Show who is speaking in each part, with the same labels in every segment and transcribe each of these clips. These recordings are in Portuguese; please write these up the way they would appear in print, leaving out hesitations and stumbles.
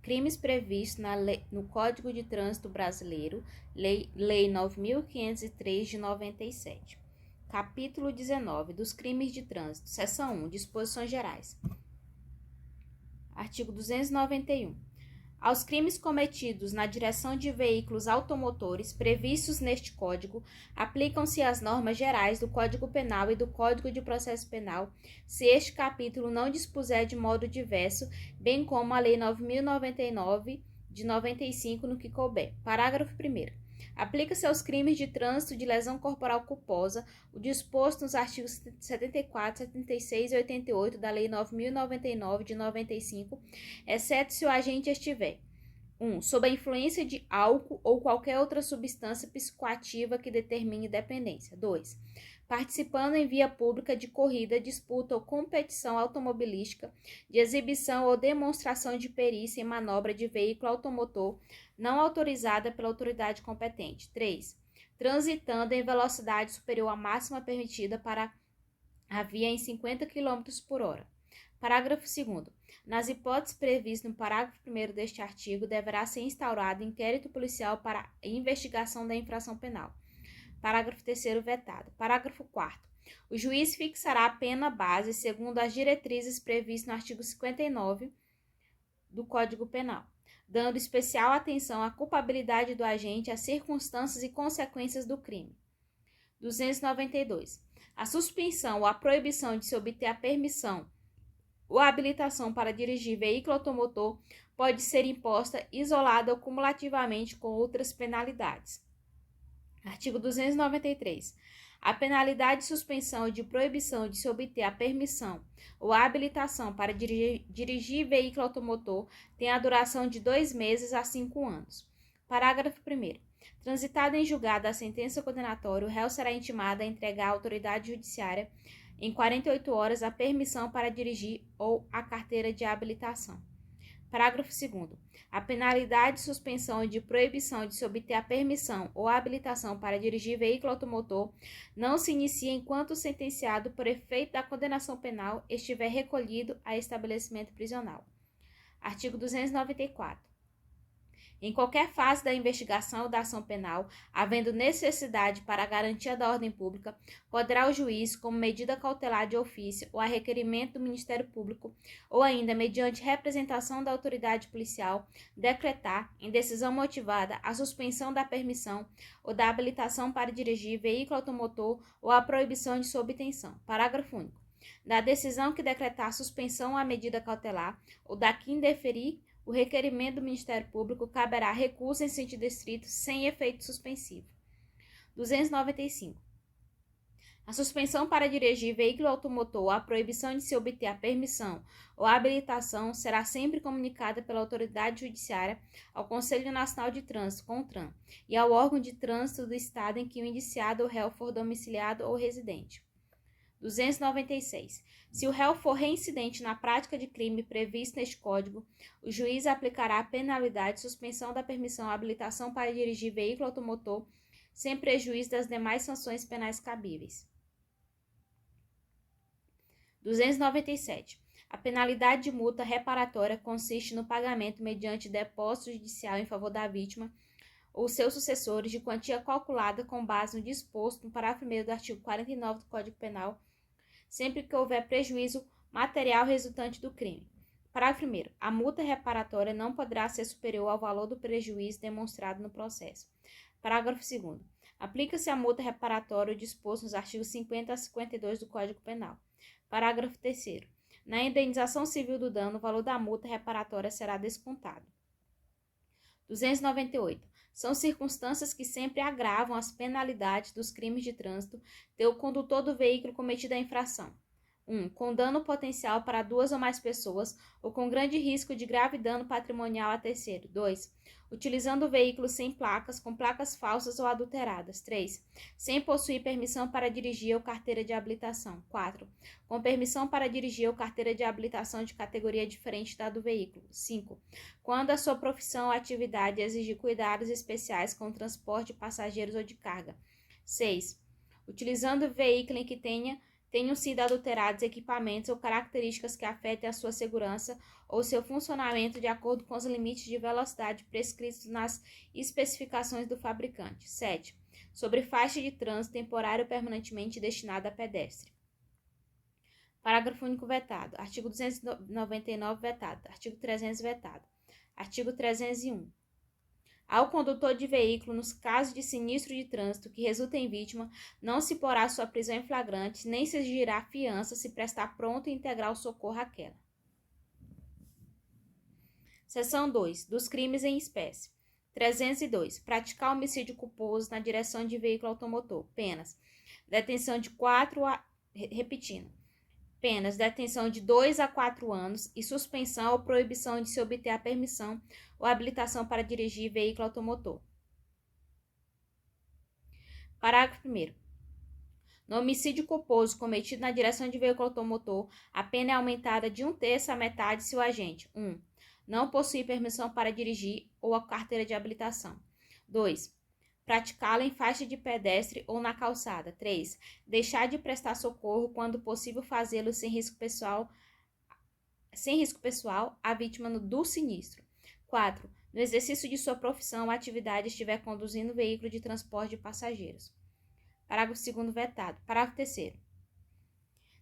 Speaker 1: crimes previstos no Código de Trânsito Brasileiro, Lei 9.503 de 97. Capítulo 19 dos crimes de trânsito, seção 1, disposições gerais. Artigo 291. Aos crimes cometidos na direção de veículos automotores previstos neste Código, aplicam-se as normas gerais do Código Penal e do Código de Processo Penal, se este capítulo não dispuser de modo diverso, bem como a Lei 9.099 de 95 no que couber. Parágrafo 1º. Aplica-se aos crimes de trânsito de lesão corporal culposa o disposto nos artigos 74, 76 e 88 da Lei 9.099 de 95, exceto se o agente estiver 1. Sob a influência de álcool ou qualquer outra substância psicoativa que determine dependência. 2. Participando em via pública de corrida, disputa ou competição automobilística, de exibição ou demonstração de perícia em manobra de veículo automotor não autorizada pela autoridade competente. 3. Transitando em velocidade superior à máxima permitida para a via em 50 km por hora. Parágrafo 2º. Nas hipóteses previstas no parágrafo 1º deste artigo, deverá ser instaurado inquérito policial para a investigação da infração penal. Parágrafo 3º vetado. Parágrafo 4º. O juiz fixará a pena base segundo as diretrizes previstas no artigo 59 do Código Penal, dando especial atenção à culpabilidade do agente, às circunstâncias e consequências do crime. 292. A suspensão ou a proibição de se obter a permissão ou a habilitação para dirigir veículo automotor pode ser imposta isolada ou cumulativamente com outras penalidades. Artigo 293. A penalidade de suspensão ou de proibição de se obter a permissão ou a habilitação para dirigir veículo automotor tem a duração de 2 meses a 5 anos. Parágrafo 1º. Transitada em julgado a sentença condenatória, o réu será intimado a entregar à autoridade judiciária em 48 horas a permissão para dirigir ou a carteira de habilitação. Parágrafo 2º. A penalidade de suspensão e de proibição de se obter a permissão ou a habilitação para dirigir veículo automotor não se inicia enquanto o sentenciado, por efeito da condenação penal, estiver recolhido a estabelecimento prisional. Artigo 294. Em qualquer fase da investigação ou da ação penal, havendo necessidade para a garantia da ordem pública, poderá o juiz, como medida cautelar de ofício ou a requerimento do Ministério Público, ou ainda mediante representação da autoridade policial, decretar, em decisão motivada, a suspensão da permissão ou da habilitação para dirigir veículo automotor ou a proibição de sua obtenção. Parágrafo único. Da decisão que decretar suspensão à medida cautelar ou da que indeferir o requerimento do Ministério Público, caberá recurso em sentido estrito sem efeito suspensivo. 295. A suspensão para dirigir veículo automotor ou a proibição de se obter a permissão ou a habilitação será sempre comunicada pela autoridade judiciária ao Conselho Nacional de Trânsito, CONTRAN, e ao órgão de trânsito do estado em que o indiciado ou réu for domiciliado ou residente. 296. Se o réu for reincidente na prática de crime previsto neste Código, o juiz aplicará a penalidade de suspensão da permissão ou habilitação para dirigir veículo automotor, sem prejuízo das demais sanções penais cabíveis. 297. A penalidade de multa reparatória consiste no pagamento mediante depósito judicial em favor da vítima ou seus sucessores de quantia calculada com base no disposto no parágrafo 1º do artigo 49 do Código Penal, sempre que houver prejuízo material resultante do crime. Parágrafo 1º. A multa reparatória não poderá ser superior ao valor do prejuízo demonstrado no processo. Parágrafo 2º. Aplica-se a multa reparatória o disposto nos artigos 50 a 52 do Código Penal. Parágrafo 3º. Na indenização civil do dano, o valor da multa reparatória será descontado. 298. São circunstâncias que sempre agravam as penalidades dos crimes de trânsito ter o condutor do veículo cometido a infração. 1. Com dano potencial para 2 ou mais pessoas ou com grande risco de grave dano patrimonial a terceiro. 2. Utilizando o veículo sem placas, com placas falsas ou adulteradas. 3. Sem possuir permissão para dirigir ou carteira de habilitação. 4. Com permissão para dirigir ou carteira de habilitação de categoria diferente da do veículo. 5. Quando a sua profissão ou atividade exigir cuidados especiais com o transporte de passageiros ou de carga. 6. Utilizando o veículo em que tenha tenham sido adulterados equipamentos ou características que afetem a sua segurança ou seu funcionamento de acordo com os limites de velocidade prescritos nas especificações do fabricante. 7. Sobre faixa de trânsito temporário permanentemente destinada a pedestre. Parágrafo único vetado. Artigo 299 vetado. Artigo 300 vetado. Artigo 301. Ao condutor de veículo, nos casos de sinistro de trânsito que resulta em vítima, não se porá sua prisão em flagrante, nem se exigirá fiança se prestar pronto e integral socorro àquela. Seção 2. Dos crimes em espécie. 302. Praticar homicídio culposo na direção de veículo automotor. Penas. Detenção de 4 a... Repetindo. Penas, detenção de 2 a 4 anos e suspensão ou proibição de se obter a permissão ou habilitação para dirigir veículo automotor. Parágrafo 1º. No homicídio culposo cometido na direção de veículo automotor, a pena é aumentada de 1/3 à metade se o agente 1. Não possui permissão para dirigir ou a carteira de habilitação. 2. Praticá-la em faixa de pedestre ou na calçada. 3. Deixar de prestar socorro quando possível fazê-lo sem risco pessoal à vítima do sinistro. 4. No exercício de sua profissão ou atividade estiver conduzindo veículo de transporte de passageiros. Parágrafo 2º vetado. Parágrafo 3º.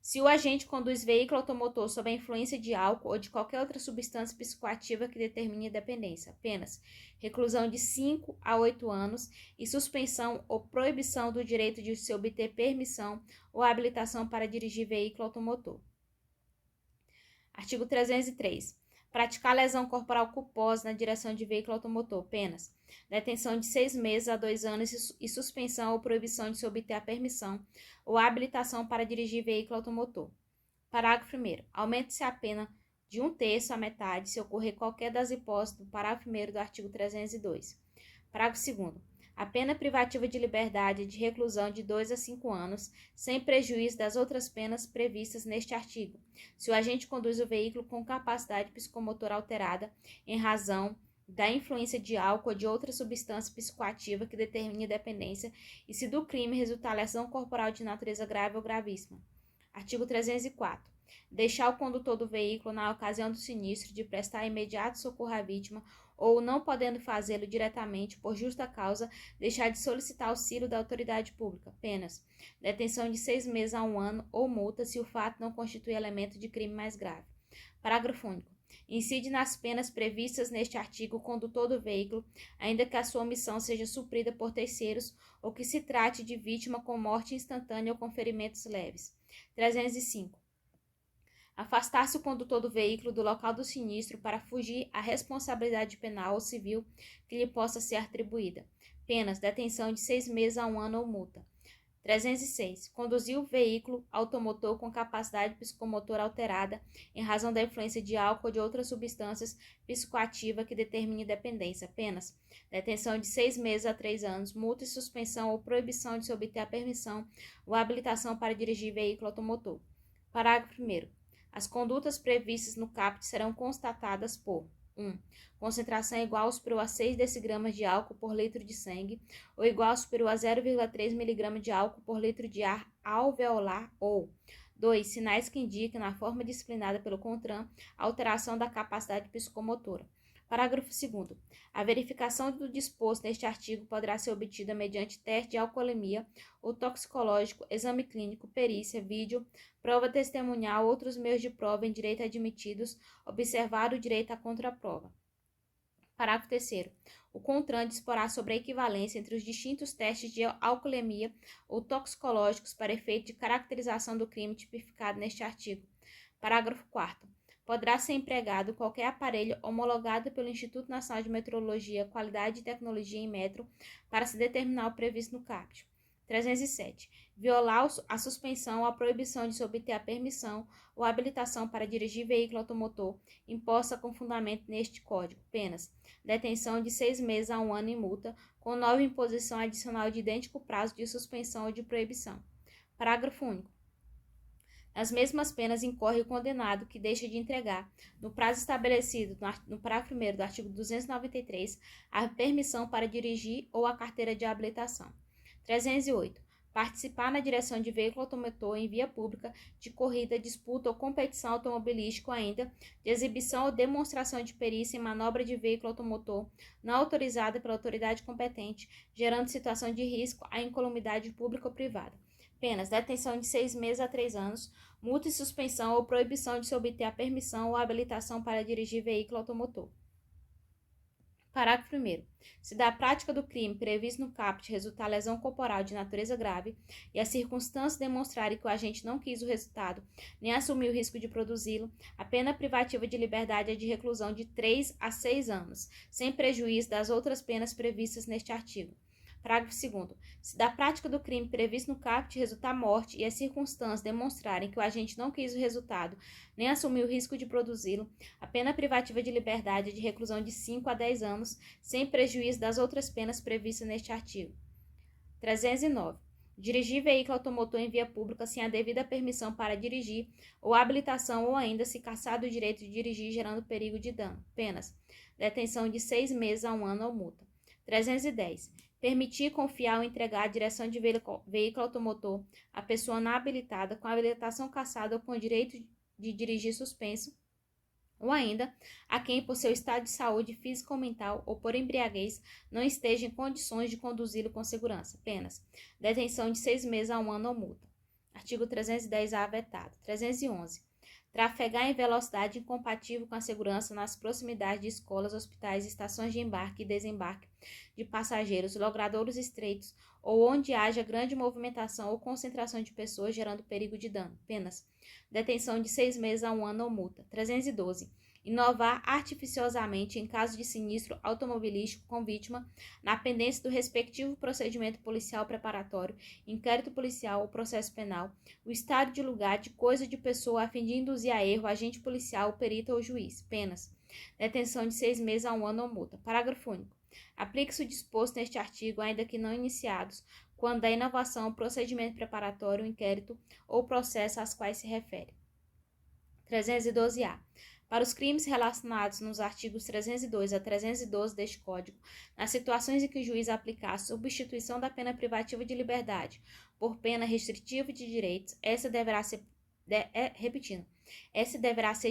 Speaker 1: Se o agente conduz veículo automotor sob a influência de álcool ou de qualquer outra substância psicoativa que determine a dependência, penas reclusão de 5 a 8 anos e suspensão ou proibição do direito de se obter permissão ou habilitação para dirigir veículo automotor. Artigo 303. Praticar lesão corporal culposa na direção de veículo automotor, penas detenção de 6 meses a 2 anos e suspensão ou proibição de se obter a permissão ou a habilitação para dirigir veículo automotor. Parágrafo 1º. Aumenta-se a pena de 1/3 à metade se ocorrer qualquer das hipóteses do parágrafo 1º do artigo 302. Parágrafo 2º. A pena privativa de liberdade é de reclusão de 2 a 5 anos, sem prejuízo das outras penas previstas neste artigo, se o agente conduz o veículo com capacidade psicomotora alterada em razão da influência de álcool ou de outra substância psicoativa que determine dependência e se do crime resultar lesão corporal de natureza grave ou gravíssima. Artigo 304. Deixar o condutor do veículo, na ocasião do sinistro, de prestar imediato socorro à vítima ou, não podendo fazê-lo diretamente por justa causa, deixar de solicitar auxílio da autoridade pública. Penas detenção de 6 meses a 1 ano ou multa se o fato não constitui elemento de crime mais grave. Parágrafo único. Incide nas penas previstas neste artigo o condutor do veículo, ainda que a sua omissão seja suprida por terceiros ou que se trate de vítima com morte instantânea ou com ferimentos leves. 305. Afastar-se o condutor do veículo do local do sinistro para fugir à responsabilidade penal ou civil que lhe possa ser atribuída. Penas, detenção de 6 meses a 1 ano ou multa. 306. Conduzir o veículo automotor com capacidade psicomotora alterada em razão da influência de álcool ou de outras substâncias psicoativas que determine dependência. Penas, detenção de 6 meses a 3 anos, multa e suspensão ou proibição de se obter a permissão ou habilitação para dirigir veículo automotor. Parágrafo 1º. As condutas previstas no caput serão constatadas por 1. Concentração igual ou superior a 6 decigramas de álcool por litro de sangue ou igual ou superior a 0,3 mg de álcool por litro de ar alveolar ou 2. Sinais que indiquem, na forma disciplinada pelo CONTRAN, a alteração da capacidade psicomotora. Parágrafo 2º. A verificação do disposto neste artigo poderá ser obtida mediante teste de alcoolemia ou toxicológico, exame clínico, perícia, vídeo, prova testemunhal, outros meios de prova em direito admitidos, observado o direito à contraprova. Parágrafo 3º. O CONTRAN disporá sobre a equivalência entre os distintos testes de alcoolemia ou toxicológicos para efeito de caracterização do crime tipificado neste artigo. Parágrafo 4º. Poderá ser empregado qualquer aparelho homologado pelo Instituto Nacional de Metrologia, Qualidade e Tecnologia em Metro para se determinar o previsto no caput. 307. Violar a suspensão ou a proibição de se obter a permissão ou habilitação para dirigir veículo automotor imposta com fundamento neste Código. Penas: detenção de 6 meses a 1 ano e multa, com nova imposição adicional de idêntico prazo de suspensão ou de proibição. Parágrafo único. As mesmas penas incorre o condenado que deixa de entregar, no prazo estabelecido no parágrafo 1º do artigo 293, a permissão para dirigir ou a carteira de habilitação. 308. participar na direção de veículo automotor em via pública, de corrida, disputa ou competição automobilística, ou ainda de exibição ou demonstração de perícia em manobra de veículo automotor não autorizada pela autoridade competente, gerando situação de risco à incolumidade pública ou privada. Penas: detenção de 6 meses a 3 anos, multa e suspensão ou proibição de se obter a permissão ou habilitação para dirigir veículo automotor. Parágrafo 1º. Se da prática do crime previsto no caput resultar lesão corporal de natureza grave e as circunstâncias demonstrarem que o agente não quis o resultado, nem assumiu o risco de produzi-lo, a pena privativa de liberdade é de reclusão de 3 a 6 anos, sem prejuízo das outras penas previstas neste artigo. Parágrafo 2º. Se da prática do crime previsto no caput resultar morte e as circunstâncias demonstrarem que o agente não quis o resultado, nem assumiu o risco de produzi-lo, a pena privativa de liberdade é de reclusão de 5 a 10 anos, sem prejuízo das outras penas previstas neste artigo. 309. Dirigir veículo automotor em via pública sem a devida permissão para dirigir ou habilitação, ou ainda se cassado o direito de dirigir gerando perigo de dano. Penas: detenção de 6 meses a 1 ano ou multa. 310. Permitir, confiar ou entregar a direção de veículo automotor à pessoa não habilitada, com a habilitação cassada ou com o direito de dirigir suspenso, ou ainda a quem, por seu estado de saúde física ou mental ou por embriaguez, não esteja em condições de conduzi-lo com segurança. Penas: detenção de 6 meses a 1 ano ou multa. Artigo 310-A vetado. 311. Trafegar em velocidade incompatível com a segurança nas proximidades de escolas, hospitais, estações de embarque e desembarque de passageiros, logradouros estreitos ou onde haja grande movimentação ou concentração de pessoas, gerando perigo de dano. Penas: detenção de 6 meses a 1 ano ou multa. 312. Inovar artificiosamente em caso de sinistro automobilístico com vítima, na pendência do respectivo procedimento policial preparatório, inquérito policial ou processo penal, o estado de lugar, de coisa, de pessoa, a fim de induzir a erro agente policial, perito ou juiz. Penas: detenção de 6 meses a 1 ano ou multa. Parágrafo único. Aplica-se o disposto neste artigo, ainda que não iniciados, quando da inovação, procedimento preparatório, inquérito ou processo às quais se refere. 312-A. Para os crimes relacionados nos artigos 302 a 312 deste Código, nas situações em que o juiz aplicar a substituição da pena privativa de liberdade por pena restritiva de direitos, essa deverá ser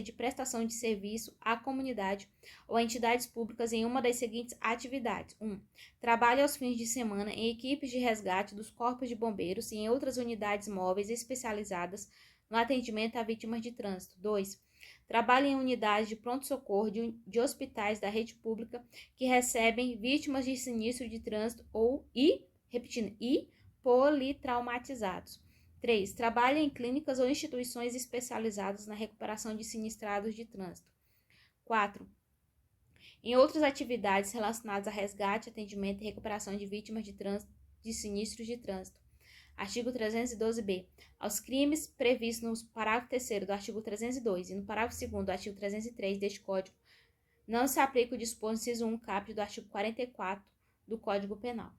Speaker 1: de prestação de serviço à comunidade ou a entidades públicas em uma das seguintes atividades. 1. Trabalho aos fins de semana em equipes de resgate dos corpos de bombeiros e em outras unidades móveis especializadas no atendimento a vítimas de trânsito. 2. Trabalha em unidades de pronto-socorro de hospitais da rede pública que recebem vítimas de sinistro de trânsito e politraumatizados. 3. Trabalha em clínicas ou instituições especializadas na recuperação de sinistrados de trânsito. 4. Em outras atividades relacionadas a resgate, atendimento e recuperação de vítimas de sinistros de trânsito. Artigo 312-B. Aos crimes previstos no parágrafo 3º do artigo 302 e no parágrafo 2º do artigo 303 deste Código, não se aplica o disposto no inciso 1 caput do artigo 44 do Código Penal.